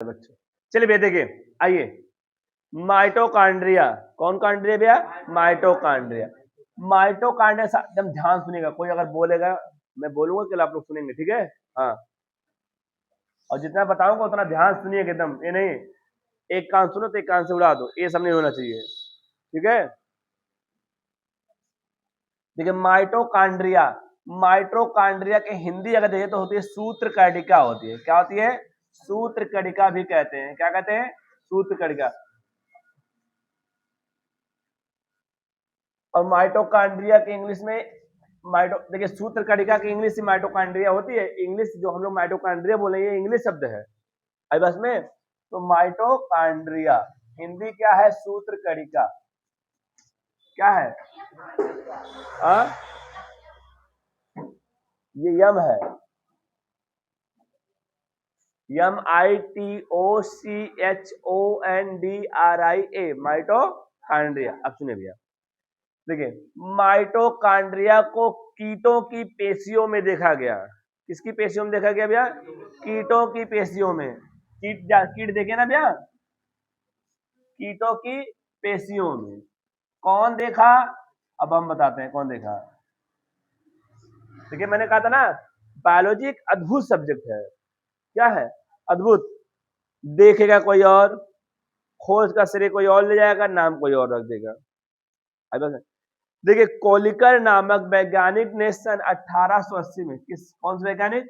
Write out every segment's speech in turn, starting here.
बच्चों चलिए भैया देखिए, आइए माइटोकांड्रिया, कौन कांड्रिया भैया? माइटोकांड्रिया। माइटोकांड्रिया एकदम ध्यान सुनिएगा, कोई अगर बोलेगा मैं बोलूंगा कि आप लोग सुनेंगे, ठीक है? हाँ, और जितना बताऊंगा उतना ध्यान सुनिएगा एकदम, ये नहीं एक कान सुनो तो एक कान से उड़ा दो, ये सब नहीं होना चाहिए, ठीक है? देखिए माइटोकांड्रिया, माइटोकांड्रिया के हिंदी अगर देखें तो होती है सूत्रकणिका होती है। क्या होती है? सूत्रकणिका भी कहते हैं। क्या कहते हैं? सूत्रकणिका। और माइटोकांड्रिया के इंग्लिश में देखिए सूत्रकणिका की इंग्लिश से माइटोकांड्रिया होती है। इंग्लिश जो हम लोग माइटोकांड्रिया बोले ये इंग्लिश शब्द है आई बस में। तो माइटोकांड्रिया हिंदी क्या है? सूत्रकणिका। क्या है? आ? ये यम है, MITOCHONDRIA, माइटोकांड्रिया। अब सुनिए भैया, देखिए माइटोकांड्रिया को कीटों की पेशियों में देखा गया। किसकी पेशियों में देखा गया भैया? कीटों की पेशियों में। कीट देखे ना भैया, कीटों की पेशियों में। कौन देखा? अब हम बताते हैं कौन देखा। देखिए मैंने कहा था ना, बायोलॉजी एक अद्भुत सब्जेक्ट है। क्या है? अद्भुत। देखेगा कोई और, खोज का श्रेय कोई और ले जाएगा, नाम कोई और रख देगा। देखिए कोलिकर नामक वैज्ञानिक ने सन 1880 में, कौन से वैज्ञानिक?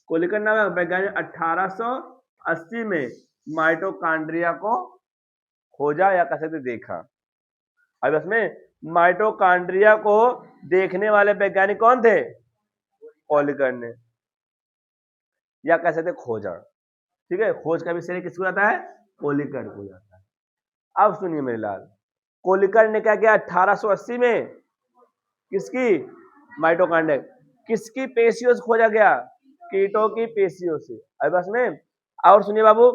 कोलिकर नामक वैज्ञानिक 1880 में माइटोकांड्रिया को खोजा या कह सकते देखा। अब इसमें माइटोकांड्रिया को देखने वाले वैज्ञानिक कौन थे? कोलिकर ने, या कह सकते खोजा। ठीक है, खोज का भी श्रेय किसको जाता है? कोलिकर को जाता है। अब सुनिए मेरे लाल, कोलिकर ने क्या किया 1880 में? किसकी? माइटोकांड्रिया। किसकी पेशियों से खोजा गया? कीटों की पेशियों से। अब बस में और सुनिए बाबू,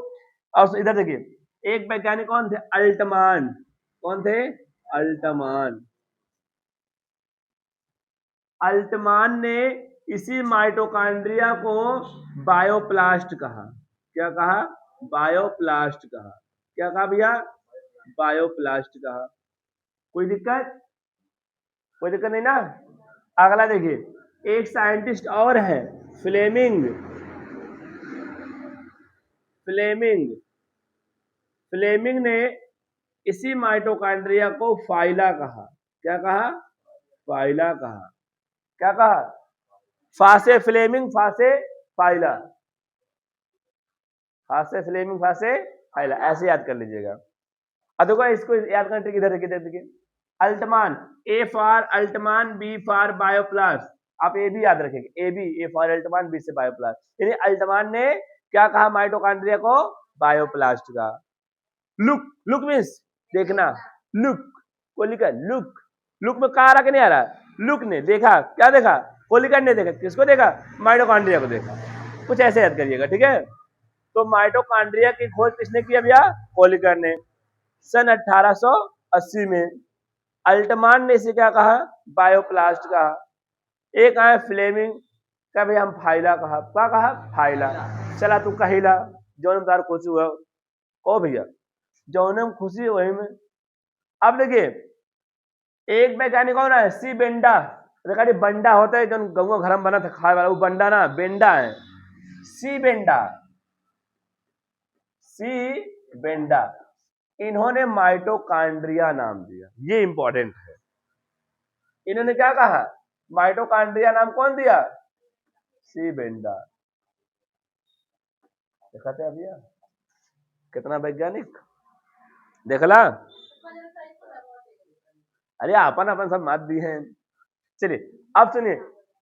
और इधर देखिए एक वैज्ञानिक कौन थे? अल्टमान। कौन थे? अल्टमान। अल्टमान ने इसी माइटोकांड्रिया को बायोप्लास्ट कहा। क्या कहा? बायोप्लास्ट कहा। क्या कहा भैया? बायोप्लास्ट कहा। कोई दिक्कत? कोई दिक्कत नहीं ना? अगला देखिए, एक साइंटिस्ट और है फ्लेमिंग। फ्लेमिंग ने इसी माइटोकांड्रिया को फाइला कहा। क्या कहा? फाइला कहा। क्या कहा? फासे फ्लेमिंग, फासे फाइला। फासे फ्लेमिंग, फासे फाइला, ऐसे याद कर लीजिएगा। अब देखो इसको याद करने की इधर देखिए, Altmann, A for Altmann, B for bioplast. आप ए भी याद रखेंगे, A B, A for Altmann, B से बायोप्लास्ट। यानी अल्टमान ने क्या कहा माइटोकांड्रिया को? बायोप्लास्ट का। लुक, लुक मीन्स देखना, लुक कोलिकर, लुक में कहा आ रहा कि नहीं आ रहा? लुक ने देखा। क्या देखा? कोलिकर ने देखा। किसको देखा? माइटोकांड्रिया को देखा। कुछ ऐसे याद करिएगा, ठीक है? तो माइटोकांड्रिया की खोज किसने किया भैया? कोलिकर ने सन 1880 में। अल्टमान ने इसे क्या कहा? बायोप्लास्ट कहा। एक आए फ्लेमिंग, क्या भैया हम फाइला कहा। क्या कहा? फाइला। चला तू कहिला, जौन तार खुशी हुआ ओ भैया, जौनम खुशी वही में। अब देखिए एक वैज्ञानिक और है सी बेंडा। देखा बंडा होता है जो गंगो घर में बना था खाए वाला, वो बंडा ना, बेंडा है। सी बेंडा, इन्होंने माइटोकांड्रिया नाम दिया। ये इंपॉर्टेंट है। इन्होंने क्या कहा? माइटोकांड्रिया नाम कौन दिया? सी बेंडा। देखा था भैया कितना वैज्ञानिक, देखला। अरे अपन अपन सब मात दी है। चलिए अब सुनिए,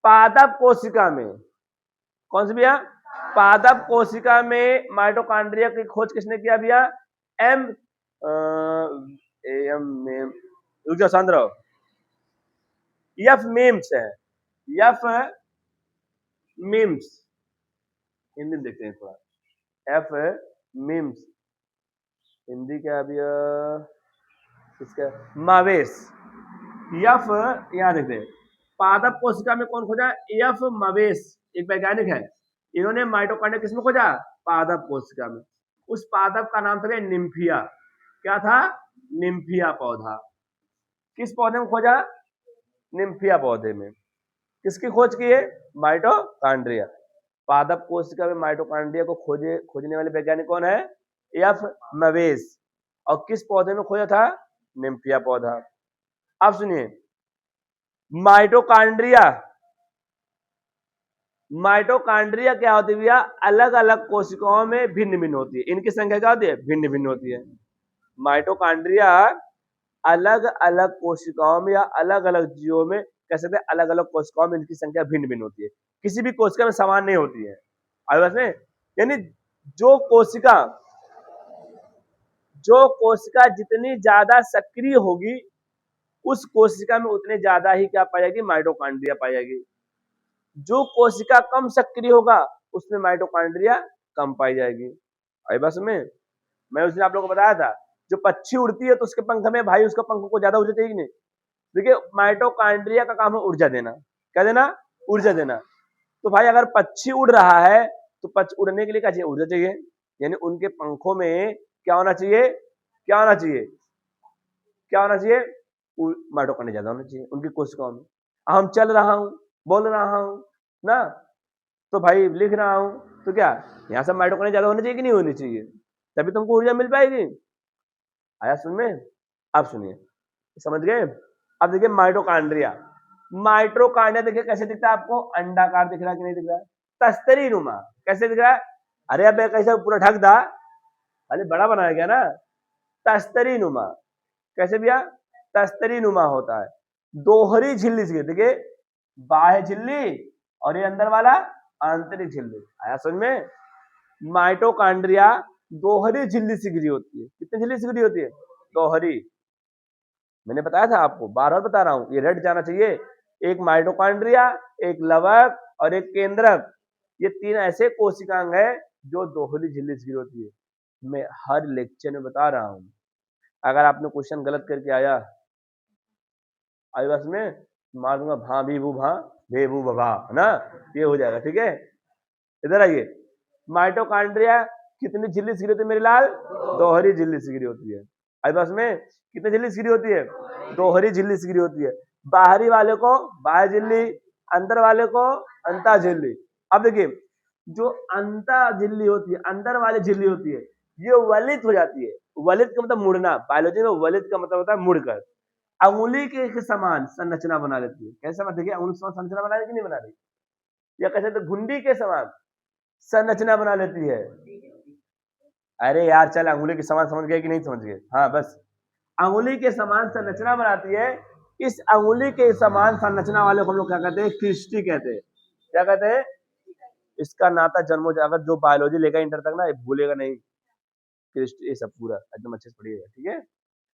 पादप कोशिका में, कौन सी भैया? पादप कोशिका में माइटोकांड्रिया की खोज किसने किया भैया? एम सांद्र एफ मिम्स है। एफ मिम्स, हिंदी देखते हैं थोड़ा। एफ मिम्स, हिंदी क्या भैया इसका? मावेश। एफ, यहां देखते हैं, पादप कोशिका में कौन खोजा? एफ मवेस, एक वैज्ञानिक है, इन्होंने माइटोकॉन्ड्रिया किसमें खोजा? पादप कोशिका में। उस पादप का नाम था निम्फिया। क्या था? निम्फिया पौधा। किस पौधे में खोजा? निम्फिया पौधे में। किसकी खोज की है? माइटोकॉन्ड्रिया। पादप कोशिका में माइटोकॉन्ड्रिया को खोजने वाले वैज्ञानिक कौन है? एफ मवेस। और किस पौधे में खोजा था? निम्फिया पौधा। अब सुनिए, माइटोकॉन्ड्रिया क्या होती है भैया? अलग अलग कोशिकाओं में भिन्न भिन्न होती है। इनकी संख्या क्या होती है? भिन्न भिन्न होती है। माइटोकॉन्ड्रिया अलग अलग कोशिकाओं में या अलग अलग जीवों में, कैसे थे, अलग अलग कोशिकाओं में इनकी संख्या भिन्न भिन्न होती है, किसी भी कोशिका में समान नहीं होती है। यानी जो कोशिका जितनी ज्यादा सक्रिय होगी, उस कोशिका में उतने ज्यादा ही क्या पाई जाएगी? माइटोकॉन्ड्रिया पाई जाएगी। जो कोशिका कम सक्रिय होगा, उसमें माइटोकॉन्ड्रिया कम पाई जाएगी। आई बात में, मैं उस दिन आप लोगों को बताया था, जो पक्षी उड़ती है तो उसके पंख में भाई, उसका पंख को ज्यादा ऊर्जा चाहिए कि नहीं? देखिए, माइटोकॉन्ड्रिया का काम है ऊर्जा देना। क्या देना? ऊर्जा देना। तो भाई अगर पक्षी उड़ रहा है तो पक्षी उड़ने के लिए क्या चाहिए? ऊर्जा चाहिए। यानी उनके पंखों में क्या होना चाहिए? क्या होना चाहिए? क्या होना चाहिए? माइटोकॉन्ड्रिया ज्यादा होना चाहिए उनकी कोशिकाओं में। हम चल रहा हूं, बोल रहा हूं ना, तो भाई लिख रहा हूं, तो क्या यहाँ से माइटोकॉन्ड्रिया ज्यादा होनी चाहिए कि नहीं होनी चाहिए? तभी तुमको ऊर्जा मिल पाएगी। आया सुन में? अब सुनिए, समझ गए? अब देखिए माइटोकॉन्ड्रिया देखिए कैसे दिखता है आपको? अंडाकार दिख रहा है कि नहीं दिख रहा है? तस्तरी नुमा। कैसे दिख रहा है? अरे अब कैसे पूरा ढक दा, अरे बड़ा बनाया गया ना। तस्तरी नुमा। कैसे भैया? तस्तरी नुमा होता है। दोहरी झिल्ली से, देखिए बाह्य झिल्ली और ये अंदर वाला आंतरिक झिल्ली। आया समझ में? माइटोकॉन्ड्रिया दोहरी झिल्ली से घिरी होती है। कितनी झिल्ली से घिरी होती है? दोहरी। मैंने बताया था आपको, बार बार बता रहा हूं, ये रट जाना चाहिए। एक माइटोकॉन्ड्रिया, एक लवक और एक केंद्रक, ये तीन ऐसे कोशिकांग है जो दोहरी झिल्ली से घिरी होती है। मैं हर लेक्चर में बता रहा हूं, अगर आपने क्वेश्चन गलत करके आया बस में मार दूंगा, भां भी भू भां भे भू भा, है ना, ये हो जाएगा। ठीक है, इधर आइए। माइटोकॉन्ड्रिया कितनी झिल्ली से घिरी होती है मेरे लाल? दोहरी झिल्ली से घिरी होती है। आई बस में कितनी झिल्ली से घिरी होती है? दोहरी झिल्ली से घिरी होती है। बाहरी वाले को बाह्य झिल्ली, अंदर वाले को अंतः झिल्ली। अब देखिए, जो अंतः झिल्ली होती है, अंदर वाली झिल्ली होती है, ये वलित हो जाती है। वलित का मतलब मुड़ना, बायोलॉजी में वलित का मतलब होता है मुड़कर। अंगुली के समान संरचना बना लेती है। कैसे? मतलब देखिए, अंगुली समान संरचना बना रही कि नहीं बना रही? या कैसे? तो घुंडी के समान संरचना बना लेती है। अरे यार चल, अंगुली के समान समझ गए कि नहीं समझ गए? हाँ बस, अंगुली के समान संरचना बनाती है। इस अंगुली के समान संरचना वाले को हम लोग क्या कहते हैं? क्रिस्टी कहते हैं। क्या कहते हैं? इसका नाता जन्मों, अगर जो बायोलॉजी लेगा इंटर तक ना, भूलेगा नहीं क्रिस्टी, ये सब पूरा एकदम अच्छे से पढ़िएगा। ठीक है,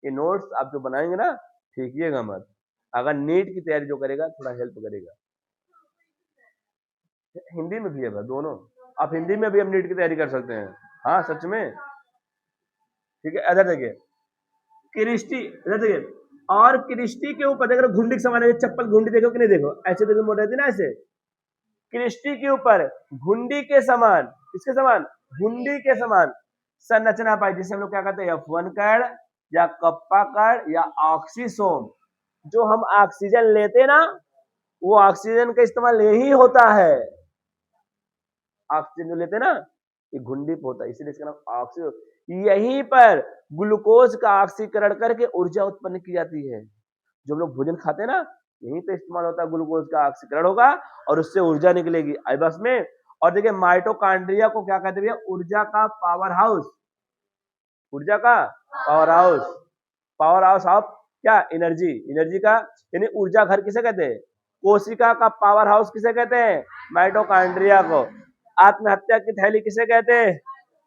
ये नोट्स आप जो बनाएंगे ना, ठीकिएगा मत। अगर नीट की तैयारी जो करेगा थोड़ा हेल्प करेगा। हिंदी में भी है दोनों, आप हिंदी में भी हम नीट की तैयारी कर सकते हैं। हाँ सच में। ठीक है, इधर देखिए क्रिस्टी, इधर देखिए, और क्रिस्टी के ऊपर देखो घुंडी के समान है। चप्पल घुंडी देखो कि नहीं? देखो ऐसे देखो, मोड़ रहती ना ऐसे। क्रिस्टी के ऊपर घुंडी के समान, किसके समान? घुंडी के समान संरचना पाई, जिसे हम लोग क्या कहते हैं? F1 कण या कप्पा कण या ऑक्सीसोम। जो हम ऑक्सीजन लेते ना, वो ऑक्सीजन का इस्तेमाल यही होता है। ऑक्सीजन जो लेते ना, ये घुंडी पे होता है, इसीलिए इसका नाम ऑक्सीजन। यहीं पर ग्लूकोज का ऑक्सीकरण करके ऊर्जा उत्पन्न की जाती है। जो हम लोग भोजन खाते हैं ना, यहीं पे इस्तेमाल होता है, ग्लूकोज का ऑक्सीकरण होगा और उससे ऊर्जा निकलेगी। आई बस में। और देखिए माइटोकॉन्ड्रिया को क्या कहते हैं? ऊर्जा का पावर हाउस। ऊर्जा का power house, power house of क्या? एनर्जी। एनर्जी का यानी ऊर्जा घर किसे कहते हैं? कोशिका का पावर हाउस किसे कहते हैं? माइटोकॉन्ड्रिया को। आत्महत्या की थैली किसे कहते हैं?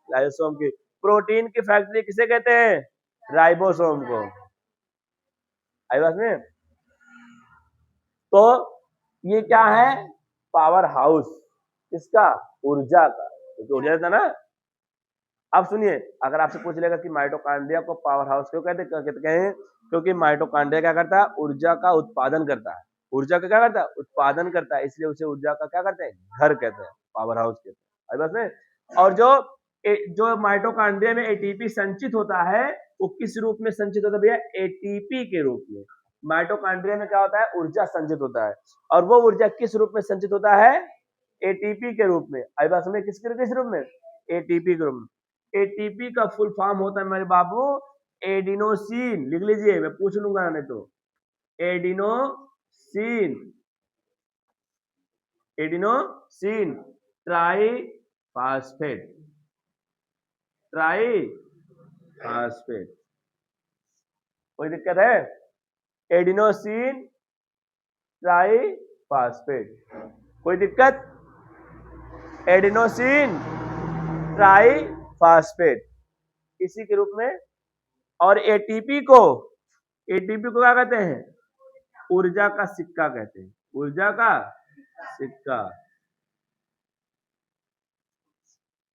लाइसोसोम की। प्रोटीन की फैक्ट्री किसे कहते हैं? राइबोसोम को। आई बात में। तो ये क्या है? पावर हाउस किसका? ऊर्जा का। तो ऊर्जा था ना। अब सुनिए, अगर आपसे पूछ लेगा कि माइटोकॉन्ड्रिया को पावर हाउस क्यों कहते हैं? क्योंकि माइटोकॉन्ड्रिया क्या करता है? ऊर्जा का उत्पादन करता है। ऊर्जा का क्या करता है, उत्पादन करता है, इसलिए उसे ऊर्जा का क्या कहते हैं, घर कहते हैं, पावर हाउस कहते हैं। बस में और जो माइटोकॉन्ड्रिया में एटीपी संचित होता है वो किस रूप में संचित होता है भैया, एटीपी के रूप में। माइटोकॉन्ड्रिया में क्या होता है, ऊर्जा संचित होता है, और वो ऊर्जा किस रूप में संचित होता है, एटीपी के रूप में। आई बात समझ, किस रूप में, एटीपी के रूप में। एटीपी का फुल फॉर्म होता है मेरे बाबू एडिनोसिन, लिख लीजिए, मैं पूछ लूंगा नहीं तो, एडिनोसिन, एडिनोसिन ट्राइफॉस्फेट, ट्राइफॉस्फेट। कोई दिक्कत है, एडिनोसिन ट्राइफॉस्फेट, कोई दिक्कत, एडिनोसिन ट्राइफॉस्फेट इसी के रूप में। और एटीपी को क्या कहते हैं, ऊर्जा का सिक्का कहते हैं, ऊर्जा का सिक्का।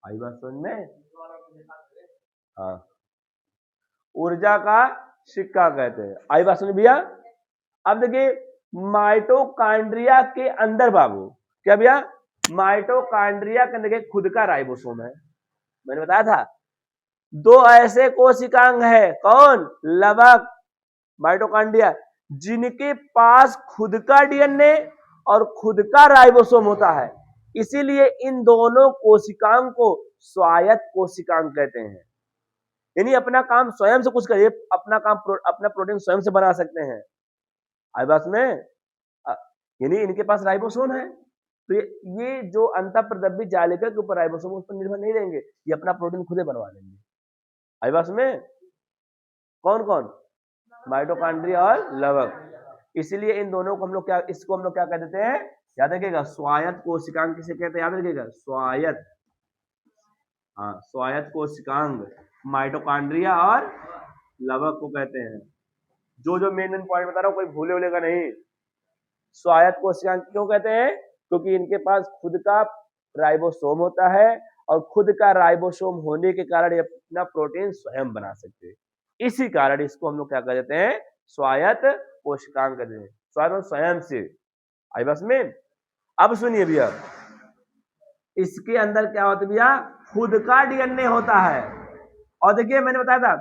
आई बात समझ में, हाँ, ऊर्जा का सिक्का कहते हैं। आई बात समझ भैया। अब देखिए माइटोकॉन्ड्रिया के अंदर बाबू, क्या भैया, माइटोकॉन्ड्रिया के अंदर खुद का राइबोसोम है, मैंने बताया था। दो ऐसे कोशिकांग है, कौन, लवक, माइटोकॉन्ड्रिया, जिनके पास खुद का डीएनए और खुद का राइबोसोम होता है, इसीलिए इन दोनों कोशिकांग को स्वायत्त कोशिकांग कहते हैं। यानी अपना काम स्वयं से कुछ करिए, अपना काम अपना प्रोटीन स्वयं से बना सकते हैं। आई बात में, यानी इनके पास राइबोसोम है, तो ये जो अंतःप्रदब्बी जालिका के ऊपर राइबोसोम उस पर निर्भर नहीं रहेंगे, ये अपना प्रोटीन खुद ही बनवा लेंगे। आई बात में, कौन कौन, माइटोकॉन्ड्रिया और लवक। इसलिए इन दोनों को हम लोग क्या, इसको हम लोग क्या कह देते हैं, याद रखिएगा, स्वायत्त कोशिकांग किसे कहते हैं, याद रखिएगा, स्वायत्त, हाँ, स्वायत्त कोशिकांग माइटोकॉन्ड्रिया और लवक को कहते हैं। जो मेन पॉइंट बता रहा हूं, कोई भूले उलेगा नहीं। स्वायत्त कोशिकांग क्यों कहते हैं, क्योंकि इनके पास खुद का राइबोसोम होता है, और खुद का राइबोसोम होने के कारण ये अपना प्रोटीन स्वयं बना सकते हैं। इसी कारण इसको हम लोग क्या कर देते हैं, स्वायत्त कोशिकांग कहते हैं, स्वायत्त स्वयं से। आई बस में। अब सुनिए भैया, इसके अंदर क्या होता है भैया, खुद का डीएनए होता है। और देखिए मैंने बताया था,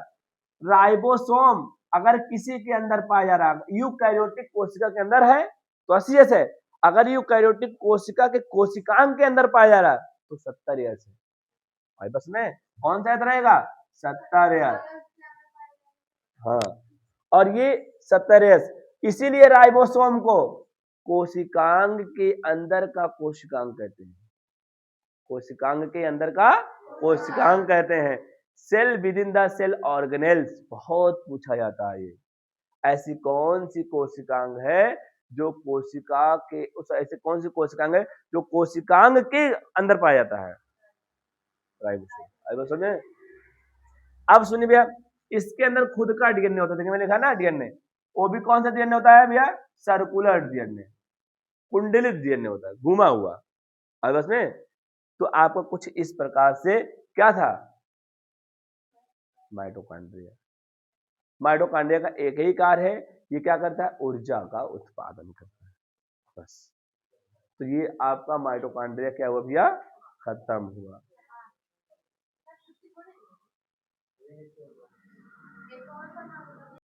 राइबोसोम अगर किसी के अंदर पाया जा रहा है, यूकैरियोटिक कोशिका के अंदर है तो 80 एस है, अगर यूकैरियोटिक कोशिका के कोशिकांग के अंदर पाया जा रहा है तो 70 एस है। भाई बस में कौन सा रहेगा, 70 एस, हाँ, और ये 70 एस। इसीलिए राइबोसोम को कोशिकांग के अंदर का कोशिकांग कहते हैं, कोशिकांग के अंदर का कोशिकांग कहते हैं। Cell within the cell organelles, बहुत पूछा जाता है ये, ऐसी कौन सी कोशिकांग है जो कोशिका के, उस ऐसे कौन सी कोशिकांग है जो कोशिकांग के अंदर पाया जाता है, राइबोसोम। अब सुनिए भैया, इसके अंदर खुद का डीएनए होता है, देखिए मैंने लिखा ना डीएनए, वो भी कौन सा डीएनए होता है भैया, सर्कुलर डीएनए, कुंडलित डीएनए होता है, घुमा हुआ। अब बस में तो आपको कुछ इस प्रकार से क्या था, माइटोकॉन्ड्रिया। माइटोकॉन्ड्रिया का एक ही कार्य है, ये क्या करता है, ऊर्जा का उत्पादन करता है, बस। तो ये आपका माइटोकॉन्ड्रिया क्या हुआ भैया, खत्म हुआ।